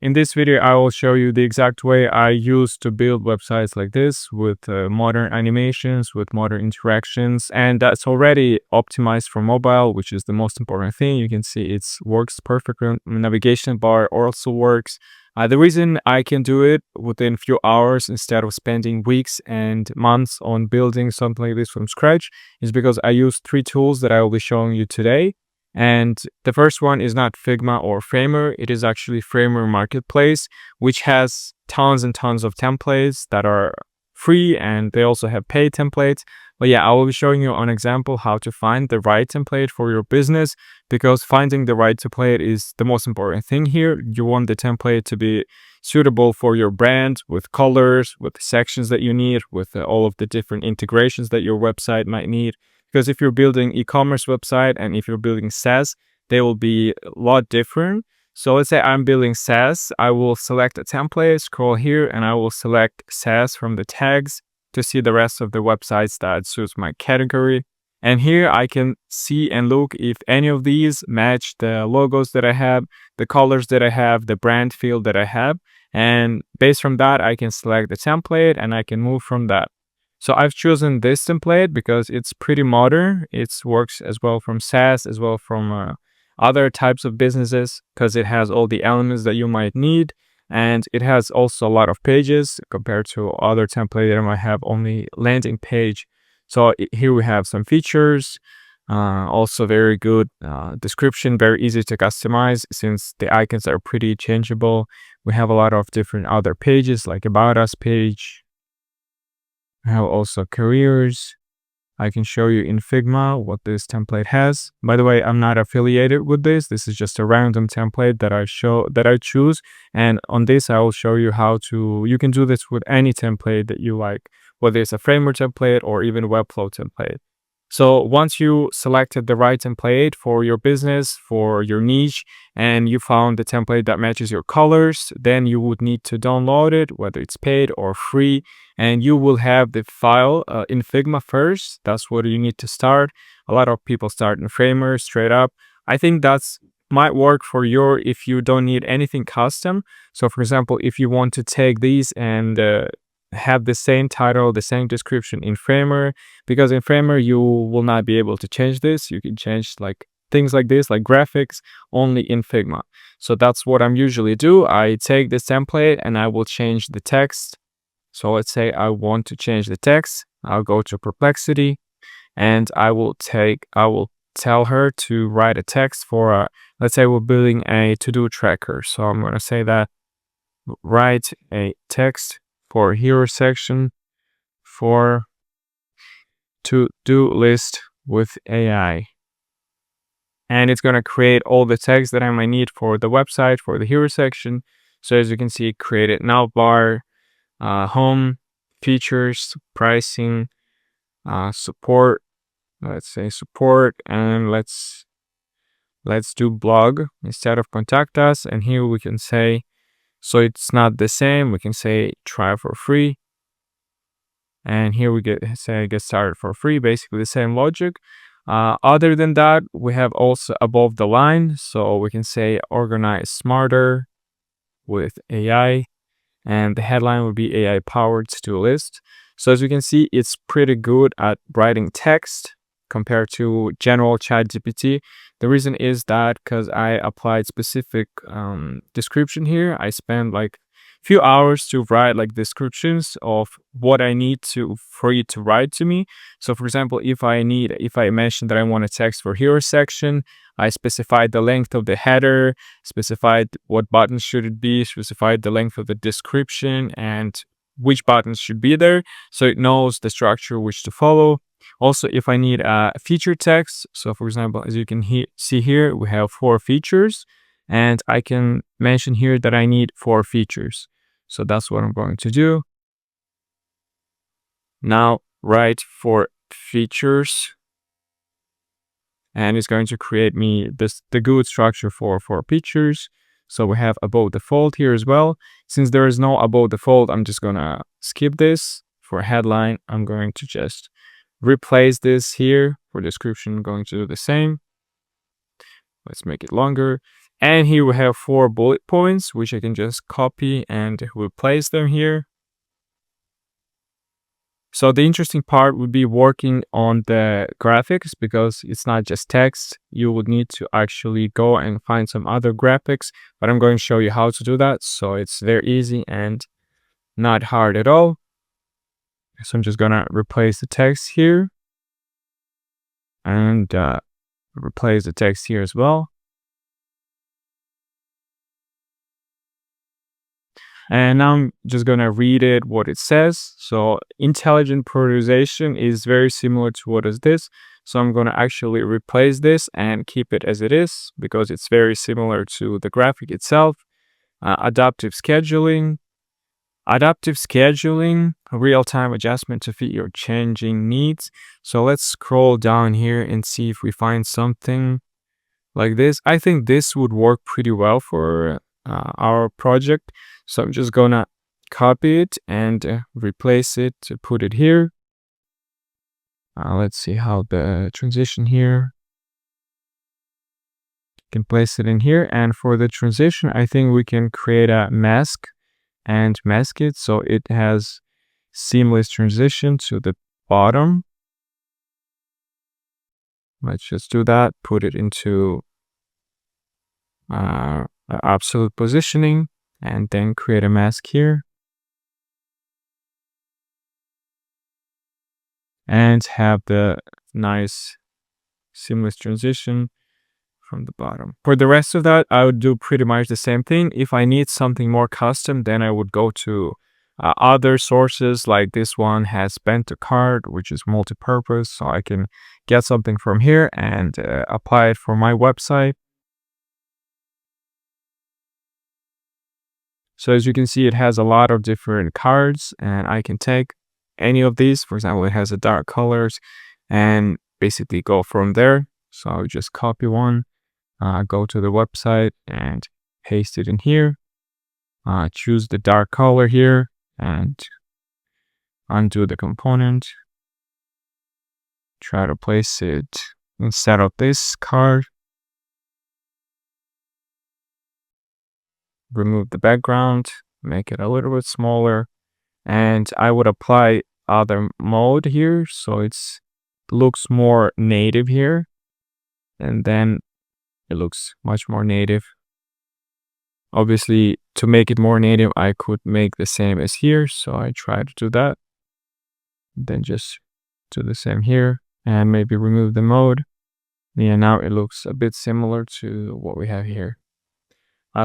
in this video, I will show you the exact way I use to build websites like this with modern animations, with modern interactions, and that's already optimized for mobile, which is the most important thing. You can see it works perfectly. Navigation bar also works. The reason I can do it within a few hours instead of spending weeks and months on building something like this from scratch is because I use 3 tools that I will be showing you today. And the first one is not Figma or Framer. It is actually Framer Marketplace, which has tons and tons of templates that are free, and they also have paid templates. But yeah, I will be showing you an example how to find the right template for your business, because finding the right template is the most important thing here. You want the template to be suitable for your brand, with colors, with the sections that you need, with all of the different integrations that your website might need. Because if you're building e-commerce website and if you're building SaaS, they will be a lot different. So let's say I'm building SaaS, I will select a template, scroll here, and I will select SaaS from the tags to see the rest of the websites that suits my category. And here I can see and look if any of these match the logos that I have, the colors that I have, the brand field that I have. And based from that, I can select the template and I can move from that. So I've chosen this template because it's pretty modern. It works as well from SaaS, as well from other types of businesses, because it has all the elements that you might need. And it has also a lot of pages compared to other templates that might have only landing page. So here we have some features, also very good description, very easy to customize since the icons are pretty changeable. We have a lot of different other pages like About Us page. I have also careers. I can show you in Figma what this template has. By the way, I'm not affiliated with this. This is just a random template that I choose. And on this, I will show you how you can do this with any template that you like, whether it's a framework template or even Webflow template. So once you selected the right template for your business, for your niche, and you found the template that matches your colors, then you would need to download it, whether it's paid or free, and you will have the file in Figma first. That's what you need to start. A lot of people start in Framer straight up. I think that's might work for if you don't need anything custom. So for example, if you want to take these and have the same title, the same description in Framer, because in Framer you will not be able to change this. You can change like things like this, like graphics, only in Figma. So that's what I'm usually do. I take this template and I will change the text. So let's say I want to change the text. I'll go to Perplexity and I will tell her to write a text for let's say we're building a to-do tracker. So I'm going to say that write a text for hero section for to-do list with AI. And it's going to create all the text that I might need for the website, for the hero section. So as you can see, created now bar, home, features, pricing, support. Let's say support, and let's do blog instead of contact us. And here we can say, so it's not the same, we can say try for free. And here we get started for free, basically the same logic. Other than that, we have also above the line. So we can say organize smarter with AI. And the headline would be AI powered to-do list. So as you can see, it's pretty good at writing text compared to general ChatGPT. The reason is that because I applied specific description here. I spent like few hours to write like descriptions of what I need for you to write to me. So for example, if I mention that I want a text for hero section, I specified the length of the header, specified what buttons should it be, specified the length of the description and which buttons should be there. So it knows the structure which to follow. Also, if I need a feature text, so for example, as you can see here, we have 4 features, and I can mention here that I need 4 features. So that's what I'm going to do. Now write 4 features, and it's going to create me the good structure for 4 features. So we have above default here as well. Since there is no above default, I'm just gonna skip this. For headline, I'm going to just replace this here. For description, I'm going to do the same. Let's make it longer. And here we have 4 bullet points, which I can just copy and replace them here. So the interesting part would be working on the graphics, because it's not just text. You would need to actually go and find some other graphics, but I'm going to show you how to do that. So it's very easy and not hard at all. So I'm just gonna replace the text here and replace the text here as well. And now I'm just gonna read it what it says. So intelligent prioritization is very similar to what is this. So I'm gonna actually replace this and keep it as it is, because it's very similar to the graphic itself. Adaptive scheduling, real-time adjustment to fit your changing needs. So let's scroll down here and see if we find something like this. I think this would work pretty well for our project. So I'm just gonna copy it and replace it to put it here. Let's see how the transition here. Can place it in here. And for the transition, I think we can create a mask and mask it so it has seamless transition to the bottom. Let's just do that. Put it into absolute positioning, and then create a mask here. And have the nice seamless transition from the bottom. For the rest of that, I would do pretty much the same thing. If I need something more custom, then I would go to other sources, like this one has bent to card, which is multi-purpose. So I can get something from here and apply it for my website. So as you can see, it has a lot of different cards, and I can take any of these. For example, it has a dark colors, and basically go from there. So I'll just copy one, go to the website and paste it in here. Choose the dark color here and undo the component. Try to place it instead of this card. Remove the background, make it a little bit smaller, and I would apply other mode here so it's looks more native here, and then it looks much more native. Obviously, to make it more native, I could make the same as here, so I try to do that. Then just do the same here and maybe remove the mode. Yeah, now it looks a bit similar to what we have here.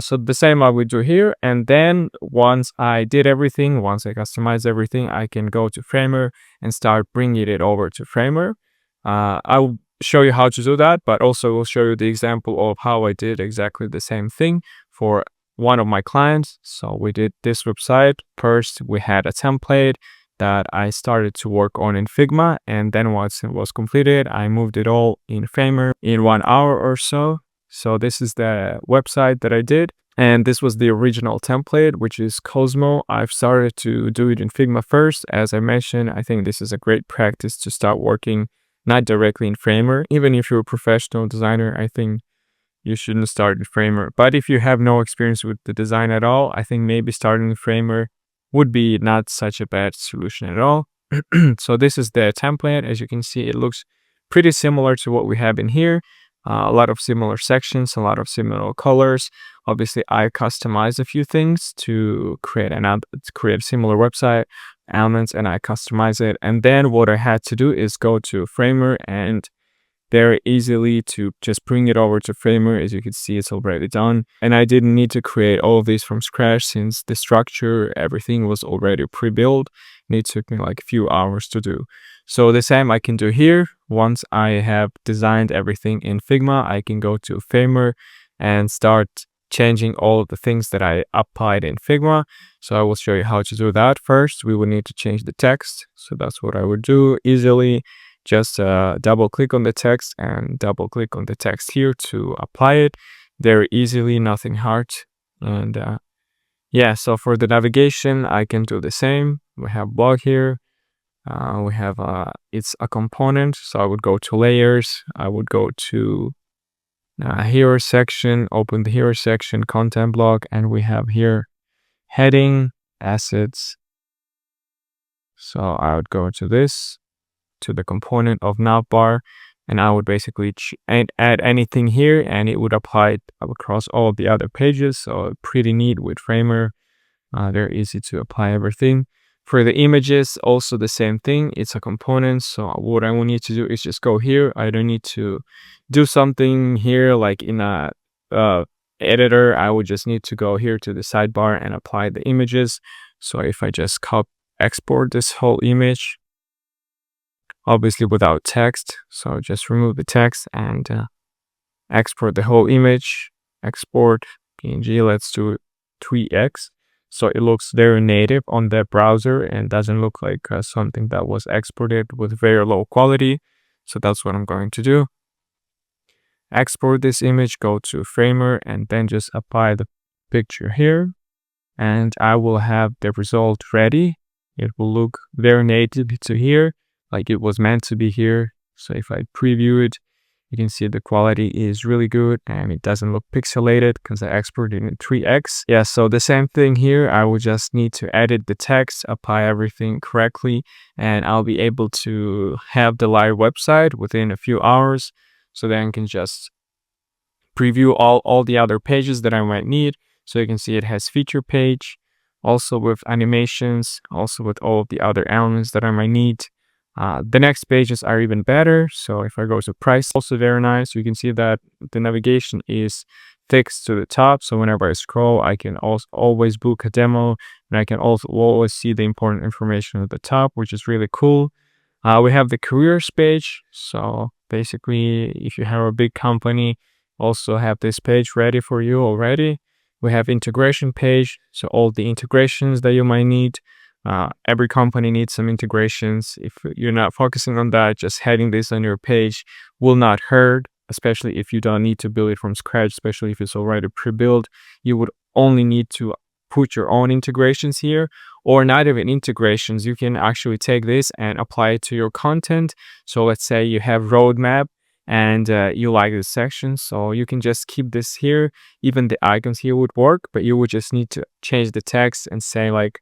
So the same I would do here, and then once I did everything, once I customized everything, I can go to Framer and start bringing it over to Framer. I will show you how to do that, but also will show you the example of how I did exactly the same thing for one of my clients. So we did this website. First, we had a template that I started to work on in Figma, and then once it was completed, I moved it all in Framer in 1 hour or so. So this is the website that I did, and this was the original template, which is Cosmo. I've started to do it in Figma first. As I mentioned, I think this is a great practice to start working not directly in Framer. Even if you're a professional designer, I think you shouldn't start in Framer. But if you have no experience with the design at all, I think maybe starting in Framer would be not such a bad solution at all. So this is the template. As you can see, it looks pretty similar to what we have in here. A lot of similar sections, a lot of similar colors. Obviously, I customized a few things to create a similar website elements, and I customize it. And then what I had to do is go to Framer and very easily to just bring it over to Framer. As you can see, it's already done. And I didn't need to create all of these from scratch, since the structure, everything was already pre-built. And it took me like a few hours to do. So the same I can do here. Once I have designed everything in Figma, I can go to Framer and start changing all of the things that I applied in Figma. So I will show you how to do that. First, we will need to change the text. So that's what I would do easily. Just double click on the text and double click on the text here to apply it very easily, nothing hard. And yeah, so for the navigation, I can do the same. We have blog here. We have it's a component. So I would go to layers. I would go to Hero section, open the hero section, content block, and we have here heading, assets. So I would go to this, to the component of navbar, and I would basically add anything here, and it would apply it across all of the other pages. So pretty neat with Framer. They're easy to apply everything. For the images, also the same thing. It's a component. So what I will need to do is just go here. I don't need to do something here like in a editor. I would just need to go here to the sidebar and apply the images. So if I just export this whole image, obviously without text. So just remove the text and export the whole image. Export PNG. Let's do 3x. So it looks very native on the browser and doesn't look like something that was exported with very low quality. So that's what I'm going to do. Export this image, go to Framer, and then just apply the picture here. And I will have the result ready. It will look very native to here, like it was meant to be here. So if I preview it, you can see the quality is really good and it doesn't look pixelated because I exported in 3x. Yeah, so the same thing here. I will just need to edit the text, apply everything correctly, and I'll be able to have the live website within a few hours. So then I can just preview all the other pages that I might need. So you can see it has feature page, also with animations, also with all of the other elements that I might need. The next pages are even better. So if I go to price, also very nice. You can see that the navigation is fixed to the top. So whenever I scroll, I can also always book a demo, and I can also always see the important information at the top, which is really cool. We have the careers page. So basically, if you have a big company, also have this page ready for you already. We have integration page. So all the integrations that you might need. Every company needs some integrations. If you're not focusing on that, just having this on your page will not hurt, especially if you don't need to build it from scratch, especially if it's already pre-built. You would only need to put your own integrations here, or not even integrations. You can actually take this and apply it to your content. So let's say you have roadmap and you like this section, so you can just keep this here. Even the icons here would work, but you would just need to change the text and say like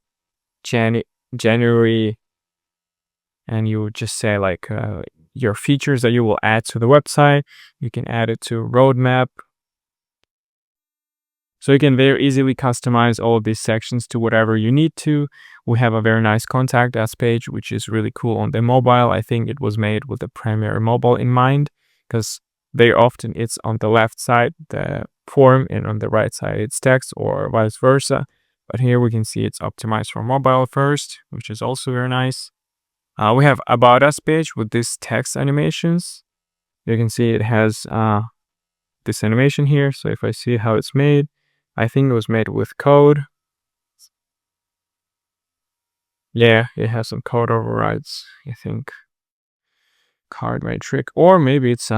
January, and you would just say like your features that you will add to the website. You can add it to roadmap. So you can very easily customize all of these sections to whatever you need to. We have a very nice contact us page, which is really cool on the mobile. I think it was made with the primary mobile in mind, because very often it's on the left side, the form, and on the right side it's text, or vice versa. But here we can see it's optimized for mobile first, which is also very nice. We have about us page with this text animations. You can see it has this animation here. So if I see how it's made, I think it was made with code. Yeah, it has some code overrides, I think. Card may trick, or maybe it's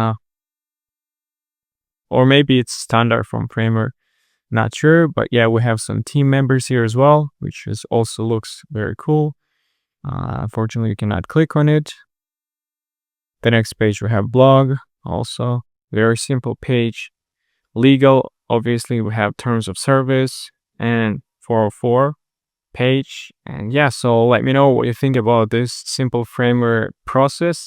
standard from Framer. Not sure, but yeah, we have some team members here as well, which is also looks very cool. Unfortunately, you cannot click on it. The next page we have blog, also very simple page. Legal, obviously we have terms of service and 404 page. And yeah, so let me know what you think about this simple Framer process.